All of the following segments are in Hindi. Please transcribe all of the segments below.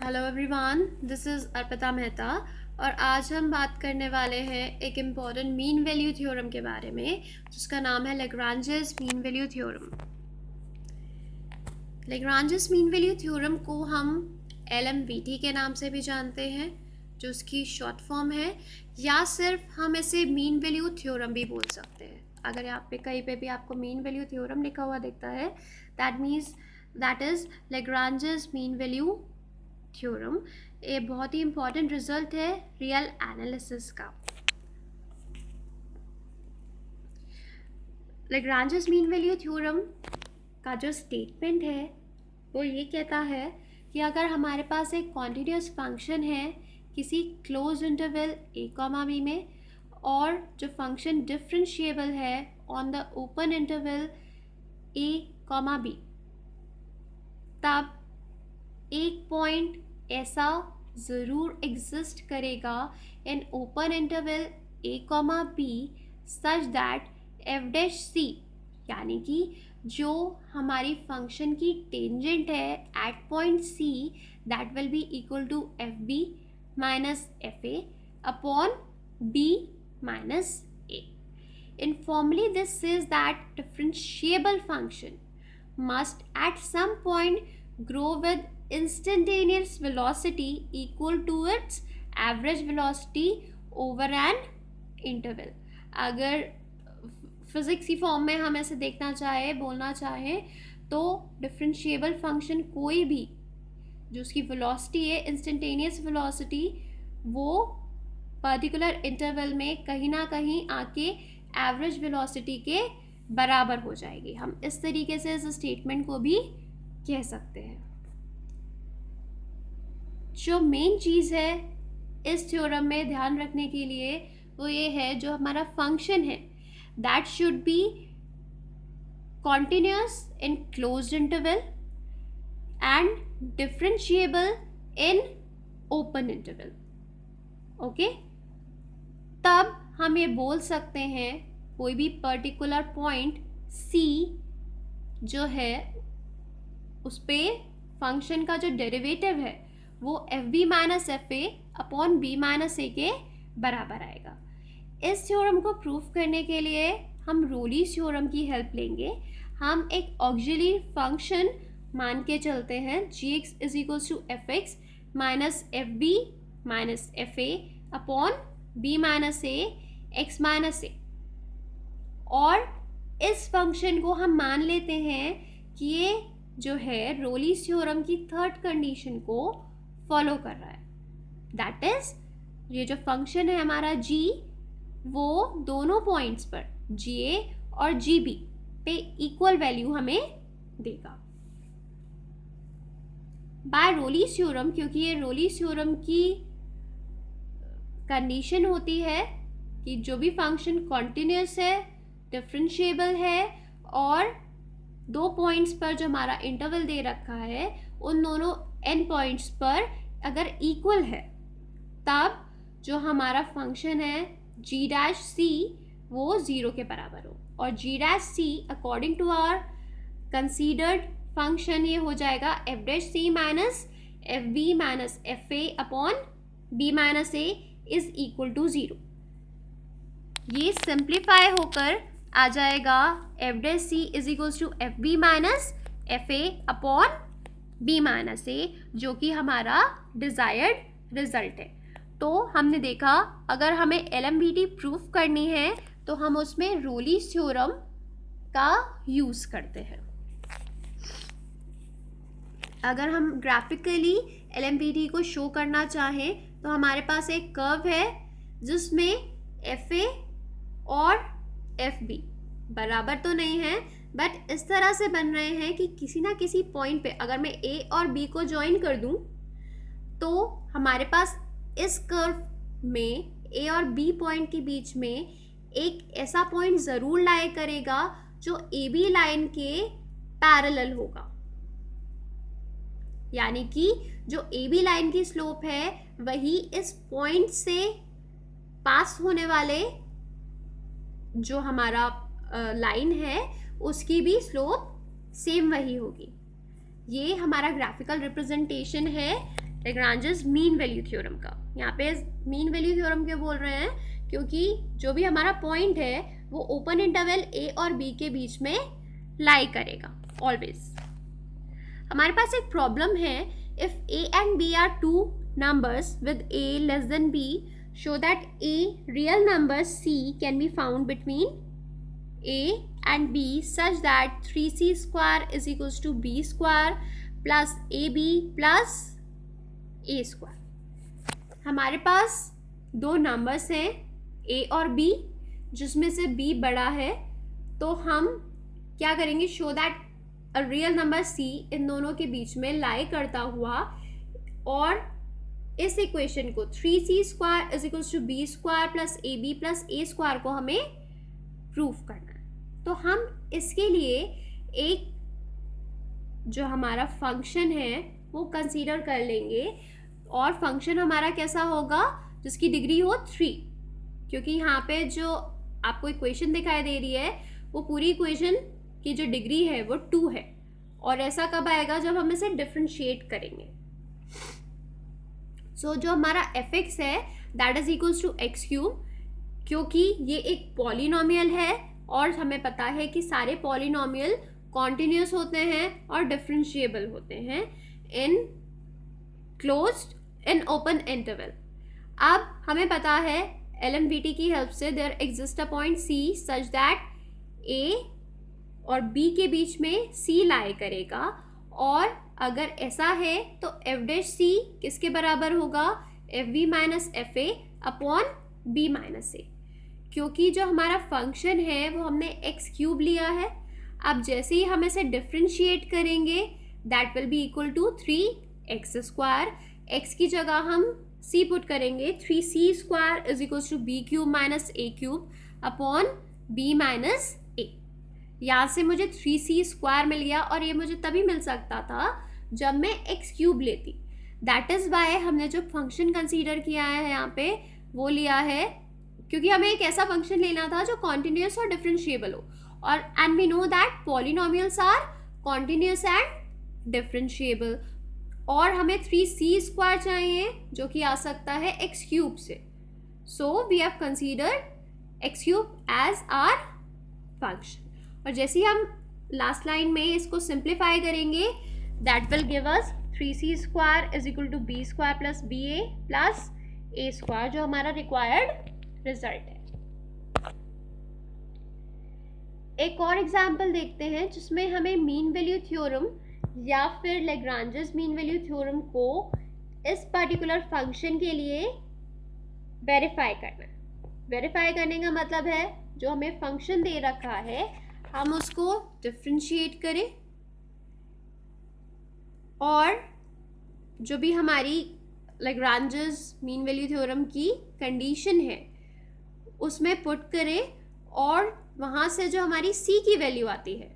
Hello everyone, this is Arpita Mehta और आज हम बात करने वाले हैं एक इम्पॉर्टेंट मीन वैल्यू थ्योरम के बारे में जिसका नाम है Lagrange's mean value theorem. Lagrange's mean value theorem को हम LMVT के नाम से भी जानते हैं जो उसकी शॉर्ट फॉर्म है, या सिर्फ हम इसे मीन वैल्यू थ्योरम भी बोल सकते हैं। अगर यहाँ पे कहीं पे भी आपको मीन वैल्यू थ्योरम लिखा हुआ दिखता है that is Lagrange's mean value theorem. ये बहुत ही इंपॉर्टेंट रिजल्ट है रियल एनालिसिस का। लैग्रांजेस मीन वैल्यू थ्योरम का जो स्टेटमेंट है वो ये कहता है कि अगर हमारे पास एक कॉन्टिन्यूस फंक्शन है किसी क्लोज इंटरवल a, b में, और जो फंक्शन डिफरेंशिएबल है on the open interval a, b, तब एक पॉइंट ऐसा ज़रूर एग्जिस्ट करेगा in open interval a, b such that f' यानी कि जो हमारी फंक्शन की टेंजेंट है at point c that will be equal to fb minus fa upon b minus a. Informally, this says that differentiable function must at some point grow with instantaneous velocity equal to its average velocity over an interval. अगर फिजिक्स की फॉर्म में हम ऐसे देखना चाहे, बोलना चाहे, तो डिफरेंशिएबल फंक्शन कोई भी जो उसकी वेलोसिटी है इंस्टेंटेनियस वेलोसिटी, वो पर्टिकुलर इंटरवल में कहीं ना कहीं आके एवरेज वेलोसिटी के बराबर हो जाएगी। हम इस तरीके से इस स्टेटमेंट को भी कह सकते हैं। जो मेन चीज़ है इस थ्योरम में ध्यान रखने के लिए वो ये है, जो हमारा फंक्शन है that should be continuous in closed interval and differentiable in open interval. Okay, तब हम ये बोल सकते हैं कोई भी पर्टिकुलर पॉइंट C जो है उस पे फंक्शन का जो डेरिवेटिव है वो fb minus fa upon b minus a के बराबर आएगा। इस थ्योरम को प्रूफ करने के लिए हम रोलीज़ थ्योरम की हेल्प लेंगे। हम एक ऑक्सिलरी फंक्शन मान के चलते हैं gx is equals to fx minus fb minus fa upon b minus a x minus a, और इस फंक्शन को हम मान लेते हैं कि ये जो है रोलीज़ थ्योरम की थर्ड कंडीशन को फॉलो कर रहा है। दैट इज ये जो फंक्शन है हमारा g, वो दोनों पॉइंट्स पर ga और gb पे इक्वल वैल्यू हमें देगा बाय रोलीज़ थ्योरम, क्योंकि ये रोलीज़ थ्योरम की कंडीशन होती है कि जो भी फंक्शन कॉन्टिन्यूस है, डिफरेंशिएबल है और दो पॉइंट्स पर जो हमारा इंटरवल दे रखा है उन दोनों n पॉइंट्स पर अगर इक्वल है, तब जो हमारा फंक्शन है g' वो 0 के बराबर हो, और g' according to our considered function ये हो जाएगा f' minus fb minus fa upon b minus a is equal to 0। ये सिंप्लीफाई होकर आ जाएगा f' is equals to fb minus fa upon b minus a, जो कि हमारा डिज़ायर्ड रिजल्ट है। तो हमने देखा अगर हमें LMVT प्रूफ करनी है तो हम उसमें रोलीज़ थ्योरम का यूज़ करते हैं। अगर हम ग्राफिकली LMVT को शो करना चाहें तो हमारे पास एक कर्व है जिसमें fa और fb बराबर तो नहीं है, बट इस तरह से बन रहे हैं कि किसी ना किसी पॉइंट पे अगर मैं a और b को ज्वाइन कर दूं तो हमारे पास इस कर्व में a और b पॉइंट के बीच में एक ऐसा पॉइंट ज़रूर लाई करेगा जो AB लाइन के पैरेलल होगा, यानी कि जो AB लाइन की स्लोप है वही इस पॉइंट से पास होने वाले जो हमारा लाइन है उसकी भी स्लोप सेम वही होगी। ये हमारा ग्राफिकल रिप्रेजेंटेशन है लैग्रांजेस मीन वैल्यू थ्योरम का। यहाँ पे मीन वैल्यू थ्योरम क्यों बोल रहे हैं, क्योंकि जो भी हमारा पॉइंट है वो ओपन इंटरवल ए और बी के बीच में लाई करेगा ऑलवेज। हमारे पास एक प्रॉब्लम है, if a and b are two numbers with a less than b, show that a real number c can be found between a and b such that 3c square is equals to b square plus ab plus a square। हमारे पास दो नंबर्स हैं a और b, जिसमें से b बड़ा है, तो हम क्या करेंगे, show that a real number c इन दोनों के बीच में लाई करता हुआ, और इस इक्वेशन को 3c square is equals to b square plus ab plus a square को हमें प्रूफ करना है। तो हम इसके लिए एक जो हमारा फंक्शन है वो कंसीडर कर लेंगे, और फंक्शन हमारा कैसा होगा, जिसकी डिग्री हो 3, क्योंकि यहाँ पे जो आपको इक्वेशन दिखाई दे रही है वो पूरी इक्वेशन की जो डिग्री है वो 2 है, और ऐसा कब आएगा, जब हम इसे डिफरेंशिएट करेंगे। सो जो हमारा fx है that is equals to x cube, क्योंकि ये एक पॉलिनोमियल है और हमें पता है कि सारे पॉलिनोमियल कॉन्टिन्यूस होते हैं और डिफरेंशिएबल होते हैं in closed in open interval. अब हमें पता है LMVT की हेल्प से there exist a point C such that A और B के बीच में C लाई करेगा, और अगर ऐसा है तो f डैश C किसके बराबर होगा, FB minus FA upon B minus A, क्योंकि जो हमारा फंक्शन है वो हमने एक्स क्यूब लिया है। अब जैसे ही हम इसे डिफरेंशिएट करेंगे that will be equal to 3x square, x की जगह हम c पुट करेंगे, 3c square is equal to b cube minus a cube upon b minus a। यहाँ से मुझे 3c स्क्वायर मिल गया, और ये मुझे तभी मिल सकता था जब मैं x क्यूब लेती। दैट इज़ वाई हमने जो फंक्शन कंसीडर किया है यहाँ पे वो लिया है, क्योंकि हमें एक ऐसा फंक्शन लेना था जो कॉन्टिन्यूस और डिफरेंशिएबल हो, और and we know that polynomials are continuous and differentiable, और हमें 3c स्क्वायर चाहिए जो कि आ सकता है एक्स क्यूब से। So we have considered x cube as our function, और जैसे ही हम लास्ट लाइन में इसको सिंप्लीफाई करेंगे that will give us 3c square is equal to b square plus ba plus a square, जो हमारा रिक्वायर्ड रिजल्ट है। एक और एग्जाम्पल देखते हैं जिसमें हमें मीन वैल्यू थ्योरम या फिर लैग्रांजेस मीन वैल्यू थ्योरम को इस पर्टिकुलर फंक्शन के लिए वेरीफाई करना है। वेरीफाई करने का मतलब है जो हमें फंक्शन दे रखा है हम उसको डिफरेंशिएट करें, और जो भी हमारी लैग्रांजेस मीन वैल्यू थ्योरम की कंडीशन है उसमें पुट करें, और वहाँ से जो हमारी c की वैल्यू आती है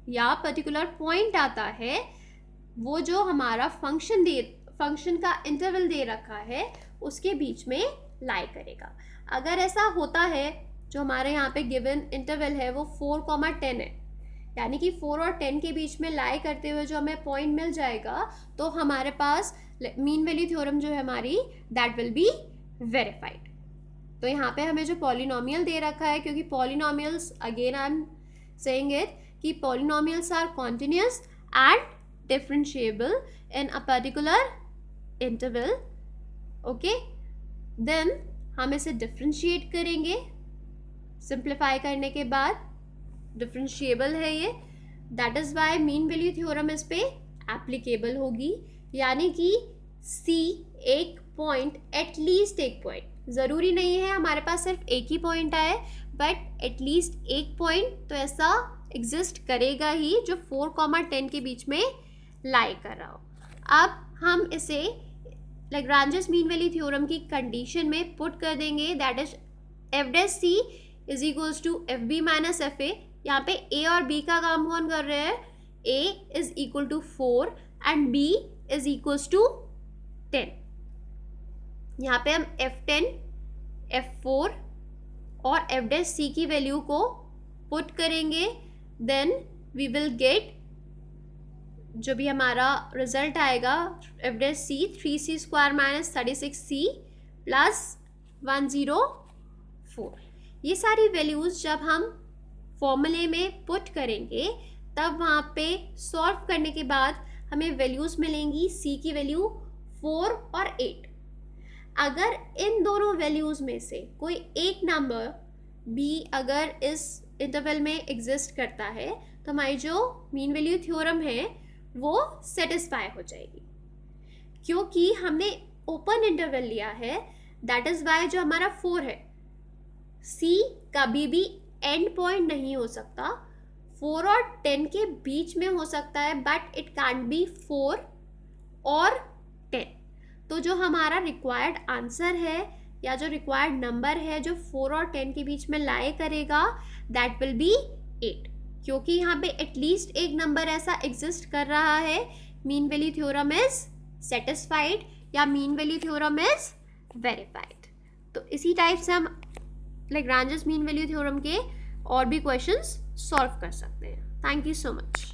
या पर्टिकुलर पॉइंट आता है वो जो हमारा फंक्शन का इंटरवल दे रखा है उसके बीच में लाई करेगा। अगर ऐसा होता है, जो हमारे यहाँ पे गिवन इंटरवल है वो 4,10 है, यानी कि 4 और 10 के बीच में लाई करते हुए जो हमें पॉइंट मिल जाएगा, तो हमारे पास मीन वैल्यू थ्योरम जो है हमारी दैट विल बी वेरीफाइड। तो यहाँ पे हमें जो पॉलिनोमियल दे रखा है, क्योंकि polynomials again I am saying it कि polynomials are continuous and differentiable in a particular interval, okay. Then हम इसे डिफरेंशिएट करेंगे, सिंप्लीफाई करने के बाद डिफरेंशिएबल है ये, that is why mean value theorem इस पे एप्लीकेबल होगी, यानी कि C एक पॉइंट, एटलीस्ट एक पॉइंट, ज़रूरी नहीं है हमारे पास सिर्फ एक ही पॉइंट आए, बट एटलीस्ट एक पॉइंट तो ऐसा एग्जिस्ट करेगा ही जो 4,10 के बीच में लाई कर रहा हो। अब हम इसे लैग्रांजेस मीन वैल्यू थ्योरम की कंडीशन में पुट कर देंगे, that is f dash c is equals to fb minus fa। यहाँ पे a और b का काम कौन कर रहे हैं, a is equal to 4 and b is equals to 10। यहाँ पे हम f10, f4 और f डैश c की वैल्यू को पुट करेंगे, देन वी विल गेट जो भी हमारा रिजल्ट आएगा average C 3C² minus 36C plus 104, ये सारी वैल्यूज़ जब हम फॉर्मूले में पुट करेंगे तब वहाँ पे सॉल्व करने के बाद हमें वैल्यूज़ मिलेंगी C की वैल्यू 4 और 8। अगर इन दोनों वैल्यूज़ में से कोई एक नंबर भी अगर इस इंटरवल में एग्जिस्ट करता है तो हमारी जो मीन वैल्यू थ्योरम है वो सेटिस्फाई हो जाएगी, क्योंकि हमने ओपन इंटरवल लिया है। दैट इज़ वाई जो हमारा 4 है, C कभी भी एंड पॉइंट नहीं हो सकता, 4 और 10 के बीच में हो सकता है, बट इट कांट बी 4 और 10। तो जो हमारा रिक्वायर्ड आंसर है या जो रिक्वायर्ड नंबर है जो 4 और 10 के बीच में लाई करेगा, दैट विल बी 8, क्योंकि यहाँ पे एटलीस्ट एक नंबर ऐसा एग्जिस्ट कर रहा है। Mean value theorem is satisfied या mean value theorem is verified. तो इसी टाइप से हम लैग्रांजेस मीन वैल्यू थ्योरम के और भी क्वेश्चंस सॉल्व कर सकते हैं। Thank you so much.